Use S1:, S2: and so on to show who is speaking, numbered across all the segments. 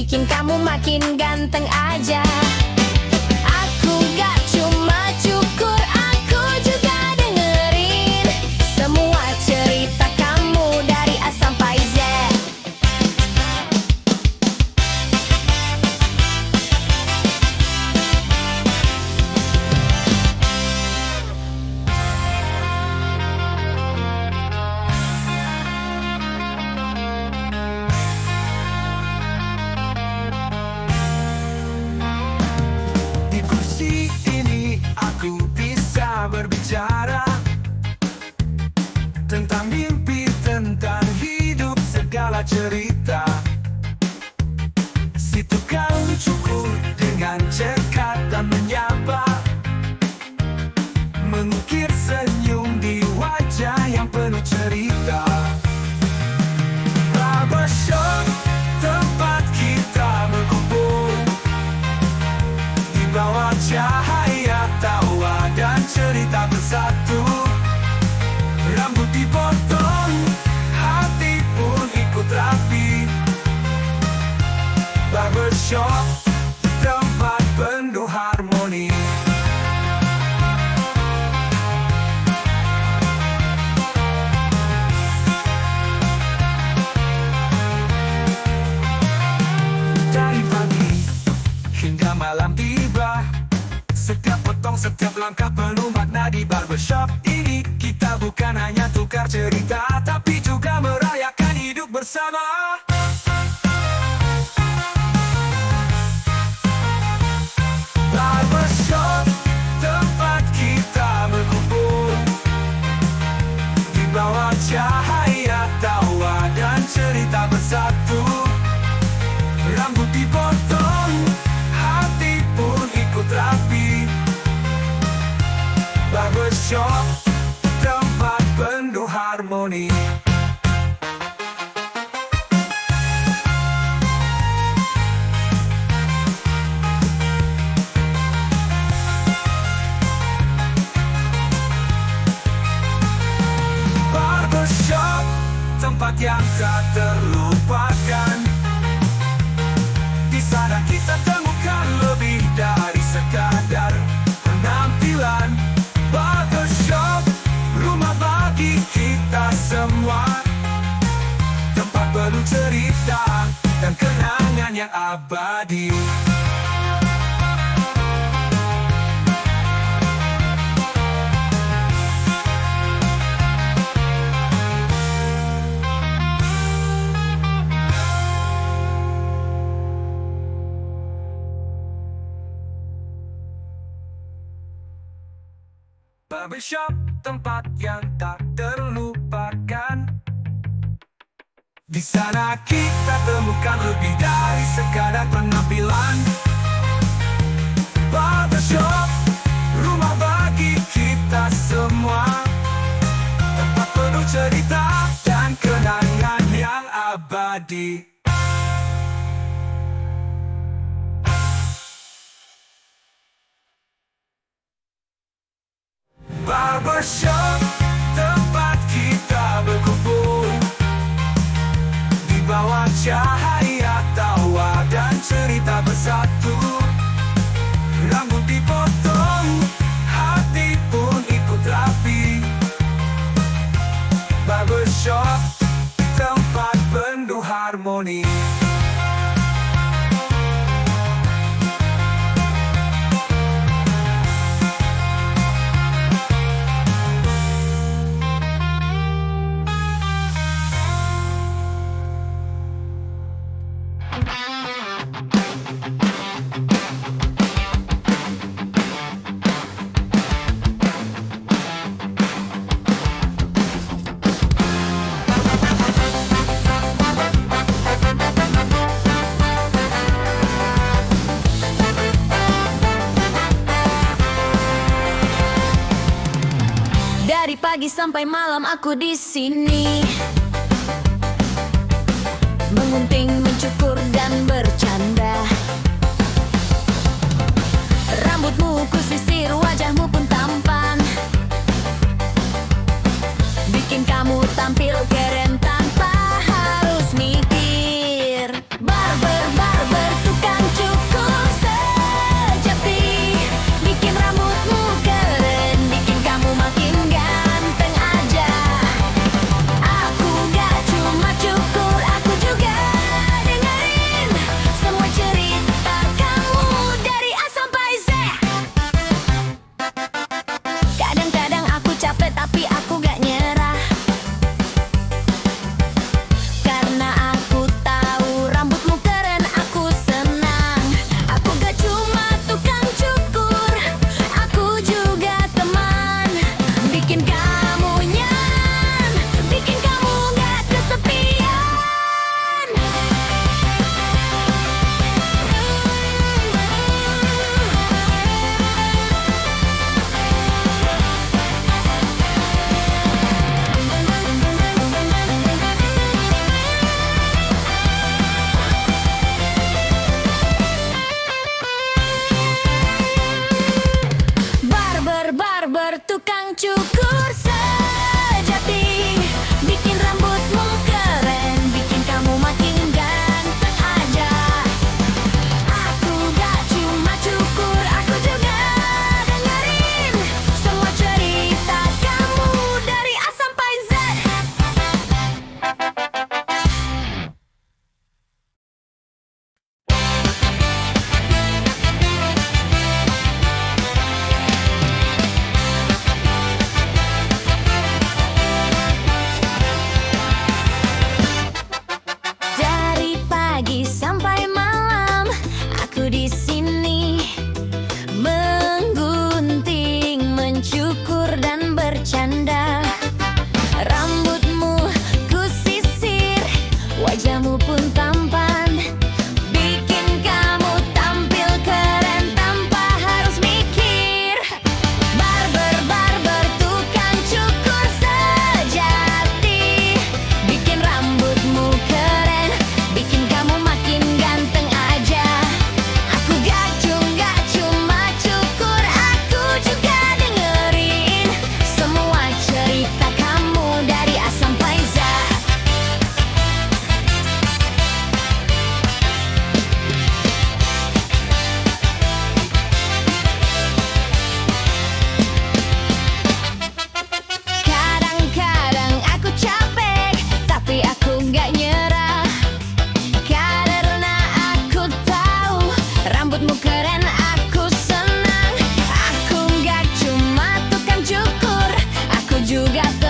S1: bikin kamu makin ganteng aja. Aku gak cuma cukur, aku juga dengerin semua cerita kamu dari A sampai Z.
S2: Di kursi ini aku bisa berbicara tentang mimpi, tentang hidup, segala cerita. Si tukang cukur dengan cekat dan menyapa, mengukir senyum di wajah yang penuh cerita. Barbershop, tempat kita berkumpul di bawah cahaya tawa dan cerita bersatu. Rambut dipotong, hati pun ikut rapi. Barbershop, tempat penuh harmoni. Dari pagi hingga malam tiba, setiap potong, setiap langkah penuh makna. Di barbershop ini kita bukan hanya tukar cerita, tapi juga merayakan hidup bersama. Barbershop, tempat kita berkumpul di bawah cahaya tawa dan cerita bersatu. Rambut dipotong, hati pun ikut rapi. Barbershop, tempat penuh harmoni. Barbershop, tempat yang tak terlupakan. Di sana kita temukan lebih dari sekadar penampilan. Barbershop, rumah bagi kita semua, tempat penuh cerita dan kenangan yang abadi. Barbershop, tempat yang tak terlupakan. Di sana kita temukan lebih dari sekadar penampilan. Barbershop, rumah bagi kita semua, tempat penuh cerita dan kenangan yang abadi. Barbershop, tempat kita berkumpul di bawah cahaya tawa dan cerita bersatu. Rambut dipotong, hati pun ikut rapi. Barbershop, tempat penuh harmoni.
S1: Dari pagi sampai malam aku di sini, mengunting, mencukur dan bercanda. Rambutmu kusisir, wajahmu pun tampan, bikin kamu tampil keren tanpa harus mikir. Barber, barber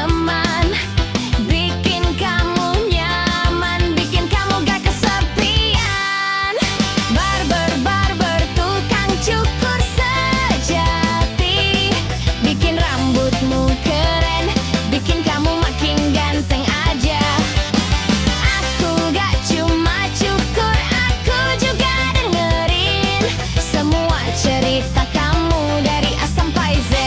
S1: teman. Bikin kamu nyaman, bikin kamu gak kesepian. Barber, tukang cukur sejati. Bikin rambutmu keren, bikin kamu makin ganteng aja. Aku gak cuma cukur, aku juga dengerin semua cerita kamu dari A sampai Z.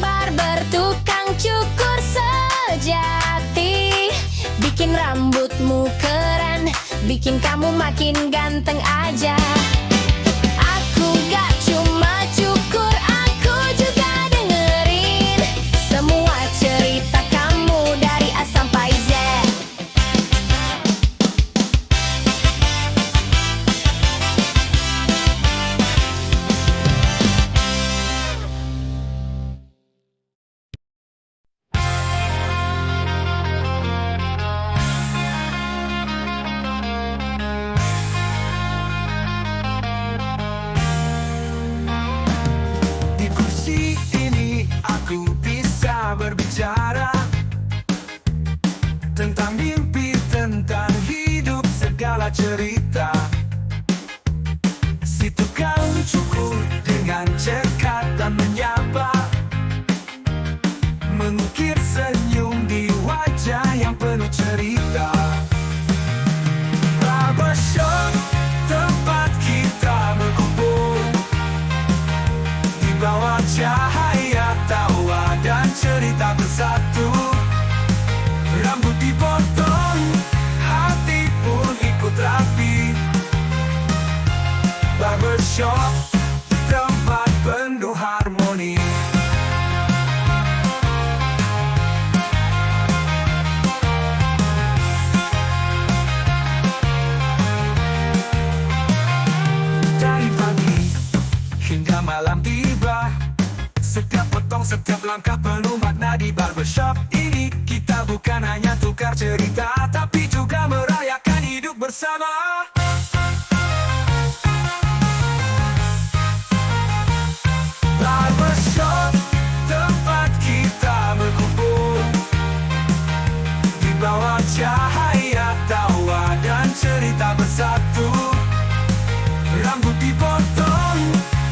S1: Barber, tukang cukur sejati. Bikin rambutmu keren, bikin kamu makin ganteng aja. Aku gak cuma cukur, aku juga dengerin semua cerita kamu dari A sampai Z.
S2: Di kursi ini aku bisa berbicara tentang mimpi, tentang hidup, segala cerita. Si tukang cukur dengan cekatan menyapa, mengukir senyum di wajah yang penuh cerita. Barbershop, tempat kita berkumpul di bawah cahaya tawa dan cerita bersatu. Rambut dipotong, hati pun ikut rapi. Barbershop, tempat penuh harmoni. Dari pagi hingga malam tiba, setiap potong, setiap langkah penuh makna. Di barbershop ini kita bukan hanya tukar cerita, tapi juga merayakan hidup bersama. Barbershop, tempat kita berkumpul di bawah cahaya tawa dan cerita bersatu. Rambut dipotong,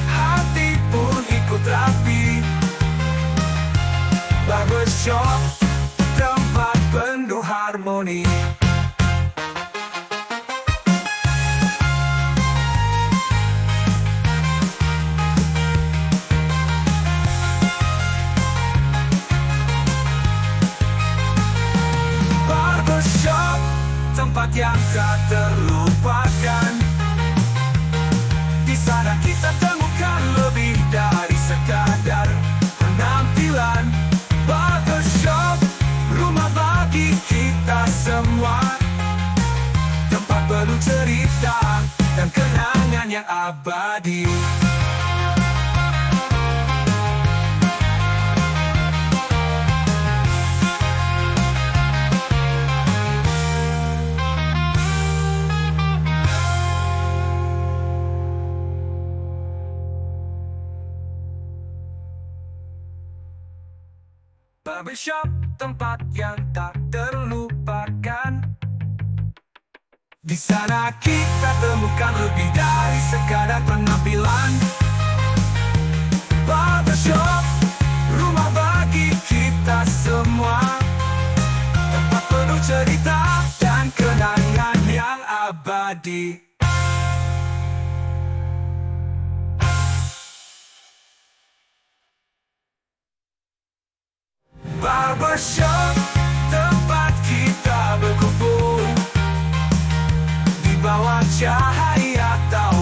S2: hati pun ikut rapi. Barbershop, tempat penuh harmoni. Barbershop, tempat yang tak terlupakan. Di sana kita temukan lebih dari sekadar penampilan. Barbershop, rumah bagi kita semua, tempat penuh cerita dan kenangan yang abadi. Barbershop, tempat yang tak terlupakan. Di sana kita temukan lebih dari sekadar penampilan. Barbershop, rumah bagi kita semua, tempat penuh cerita dan kenangan yang abadi. Barbershop, tempat kita berkumpul di bawah cahaya tawa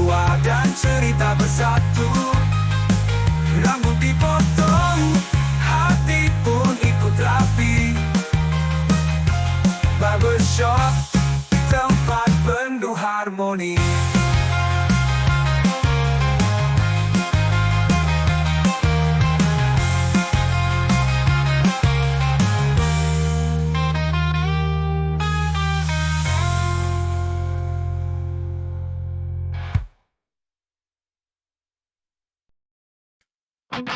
S1: Dari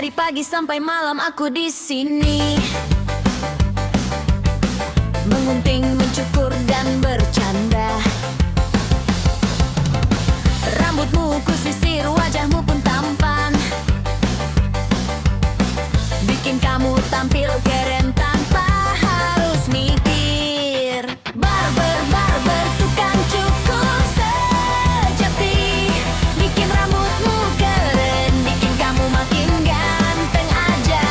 S1: pagi sampai malam aku di sini, mengunting, mencukur dan bercanda. Rambutmu kusisir, wajahmu pun tampan, bikin kamu tampil keren tanpa harus mikir. Barber, barber, tukang cukur sejati, bikin rambutmu keren, bikin kamu makin ganteng aja.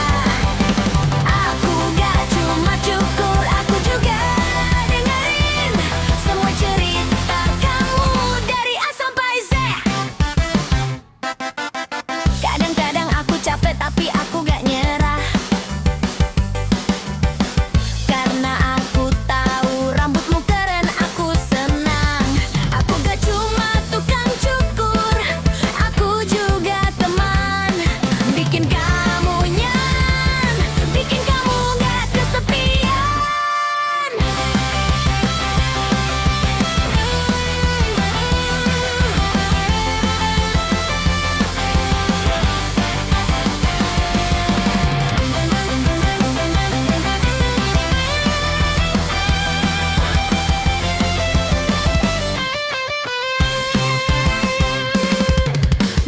S1: Aku gak cuma cukur, aku juga dengerin semua cerita kamu dari A sampai Z. Kadang-kadang aku capek tapi aku gak nyerah, karena aku tahu rambutmu keren, aku senang. Aku gak cuma tukang cukur, aku juga teman, bikin kamu nyaman, bikin kamu gak kesepian.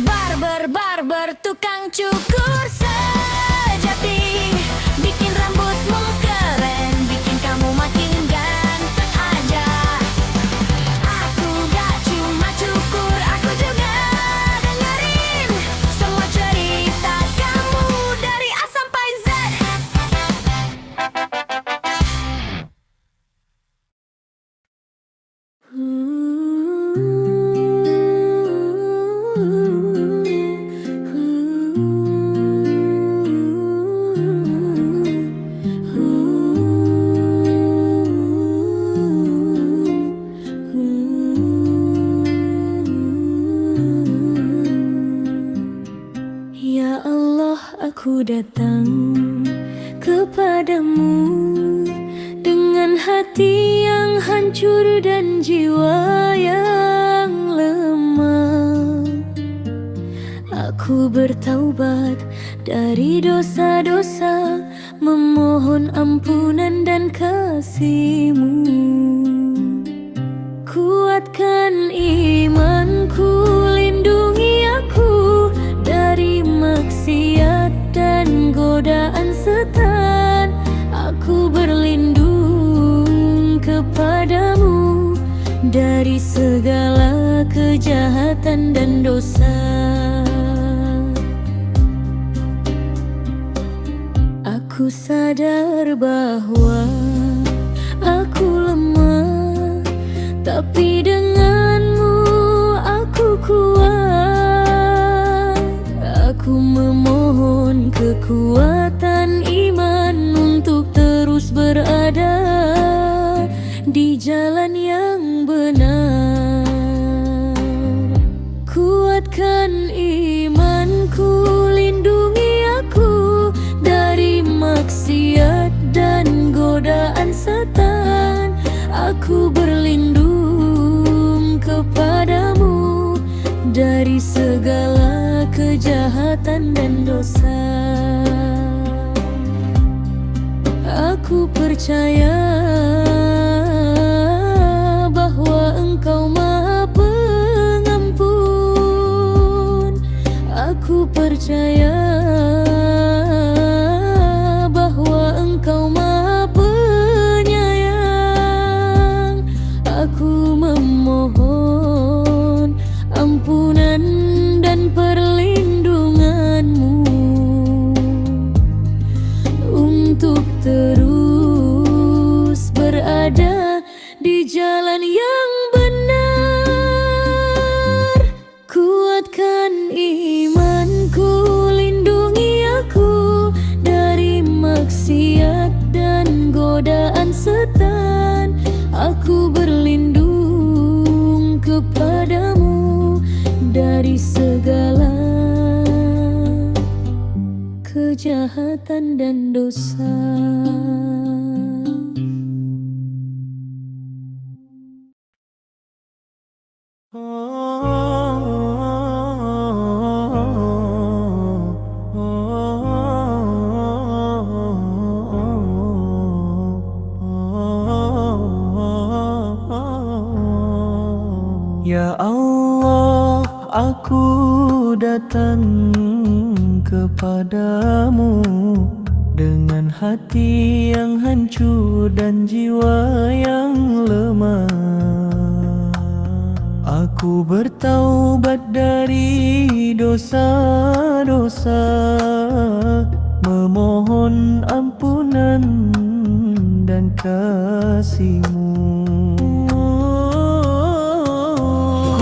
S1: Barber, barber, tukang cukur sejati, bikin rambutmu keren, bikin kamu makin ganteng aja. Aku gak cuma cukur, aku juga dengerin semua cerita kamu dari A sampai Z. Ya Allah, aku datang kepadamu dengan hati yang hancur dan jiwa yang lemah. Aku bertaubat dari dosa-dosa, memohon ampunan dan kasih-Mu. Kuatkan imanku, lindungi aku dari maksiat dan godaan setan. Aku berlindung kepadamu dari segala kejahatan dan dosa. Aku sadar bahwa aku lemah, tapi denganmu aku kuat. Aku memohon kekuatan iman untuk terus berada di jalan yang benar. Kuatkan imanku, lindungi aku dari maksiat dan godaan setan. Aku berlindung kepadamu dari segala kejahatan dan dosa. Aku percaya bahwa Engkau Maha Pengampun. Aku percaya bahwa Engkau Maha Penyayang. Aku memohon ampunan dan perlindungan-Mu untuk terus berada di jalan yang benar. Kuatkan imanku, lindungi aku dari maksiat dan godaan setan. Aku kejahatan dan dosa.
S3: Ya Allah, aku datang kepadamu dengan hati yang hancur dan jiwa yang lemah. Aku bertaubat dari dosa-dosa, memohon ampunan dan kasih-Mu.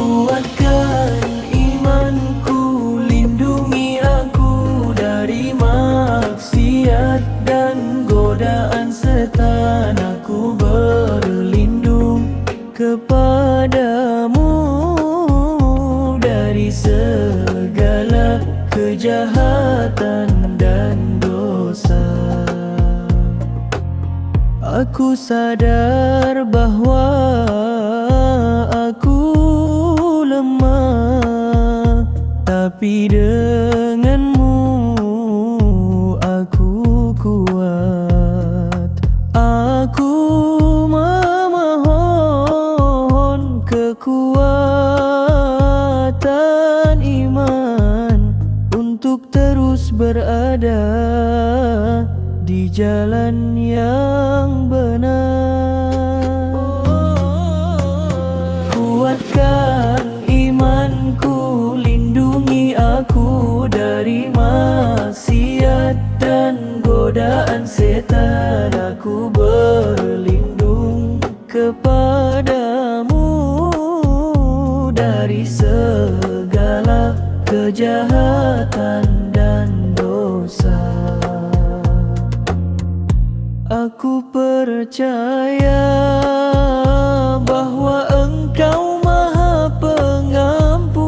S3: Kuatkan imanku, lindungi aku dari maksiat dan godaan setan. Aku berlindung kepadamu dari segala kejahatan dan dosa. Aku sadar bahwa aku lemah, tapi dengan-Mu aku kuat. Aku memohon kekuatan iman untuk terus berada di jalan yang benar. Kuatkan imanku, lindungi aku dari maksiat dan godaan setan. Aku berlindung kepadamu dari segala kejahatan dan dosa. Aku percaya bahwa Engkau Maha Pengampun.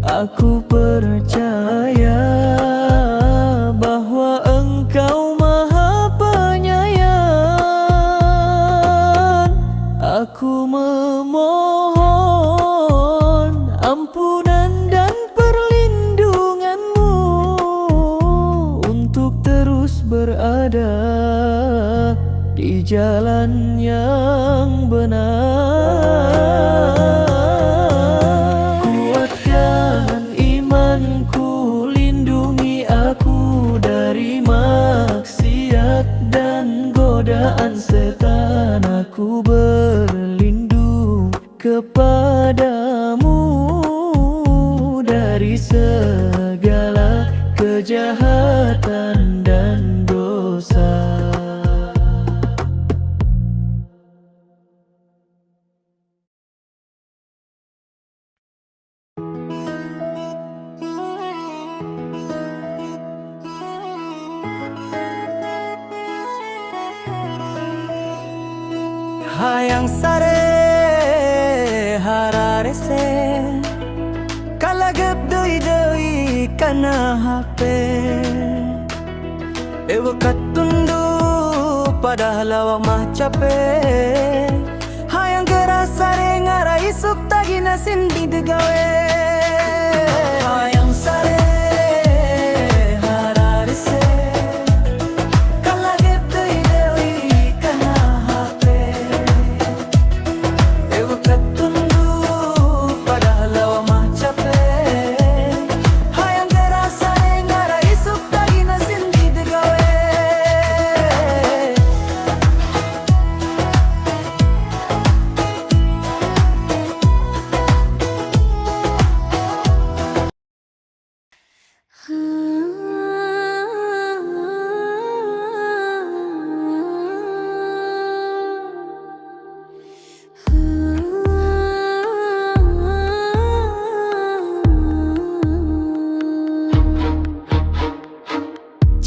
S3: Aku percaya bahwa Engkau Maha Penyayang. Aku memohon ampunan dan perlindungan-Mu untuk terus berada di jalan yang benar. Kuatkan imanku, lindungi aku dari maksiat dan godaan setan. Aku berlindung kepadamu dari segala kejahatan dan dosa. Hayang sare hararese kalagap doi kana hape ewa katundu padahal awak mah capek. Hayang geras sare ngara isuk tagina sindi degawe. Hayang sare hararese kalagap doi kana hape ewa katundu padahal awak mah capek. Hayang geras sare ngara isuk tagina sindi degawe.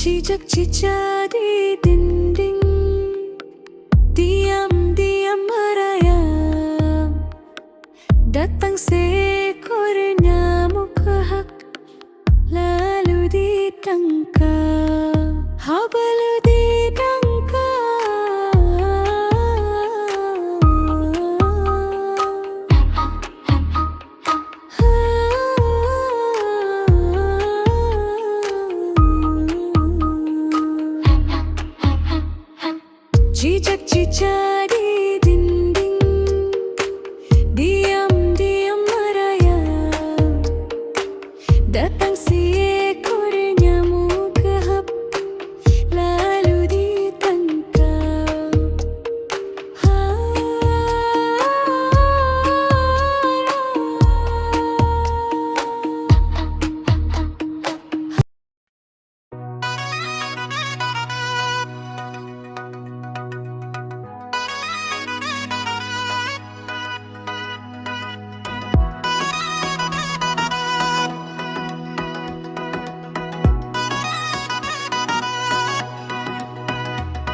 S1: Cicak-cicak di dinding diam-diam merayap. Datang seekor nyamuk kehak lalu Cicak-cicak di dinding diam-diam merayap. Datang si ekor nyamuk kehap, lalu ditangkap.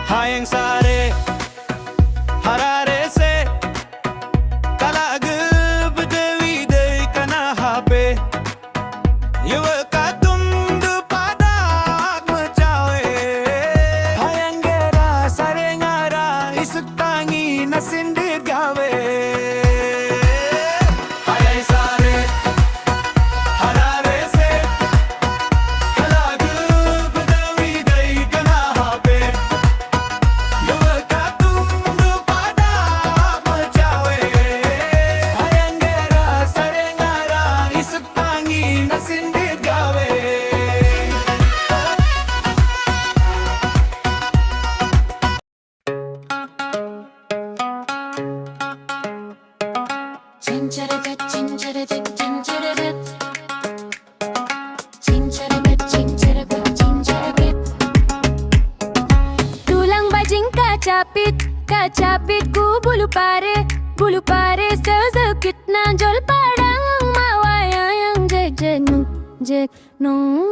S3: Hayang sare harare se kalag bedewi dei kana hape yewa katundu padak mecawe hayang gera sare ngara isuk tangi nasindir gawe hayang sare harare se kalag bedewi dei kana hape
S1: Tulang bajing kacapitku bulu pare sezekit nanjol padang mawaya yang jek nung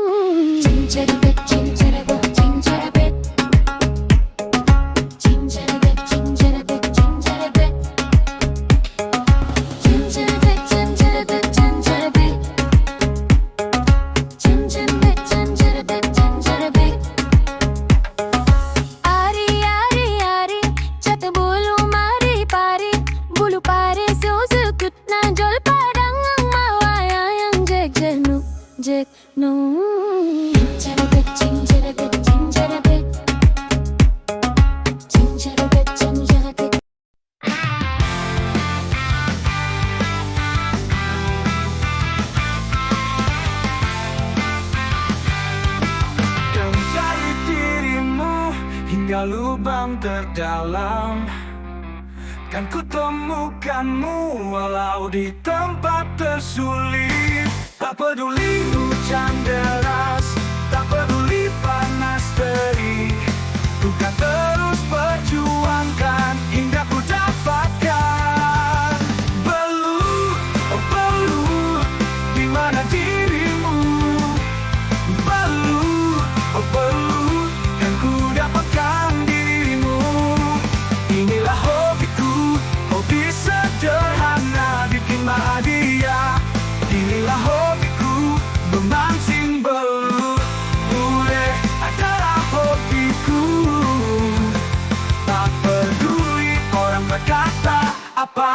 S1: cincerabet cincerabet cincerabet cincerabet cincerabet cincerabet cincerabet cincerabet cincerabet cincerabet cincerabet cincerabet Ari cat bulu pare sezekit nanjol padang mawaya yang jek nung cincerabet cincerabet cincerabet cincerabet cincerabet
S2: Mencari dirimu hingga lubang terdalam, kan ku temukanmu walau di tempat tersulit. Tak peduli hujan deras, tak peduli panas terik, ku kan terus perjuangkan hingga ku dapatkan. Belut, oh belut, di mana dirimu? Belut, oh belut, kan ku dapatkan dirimu. Inilah hobiku, hobi sederhana bikin bahagia. Inilah hobiku, memancing belut. Bule adalah hobiku, tak peduli orang berkata apa.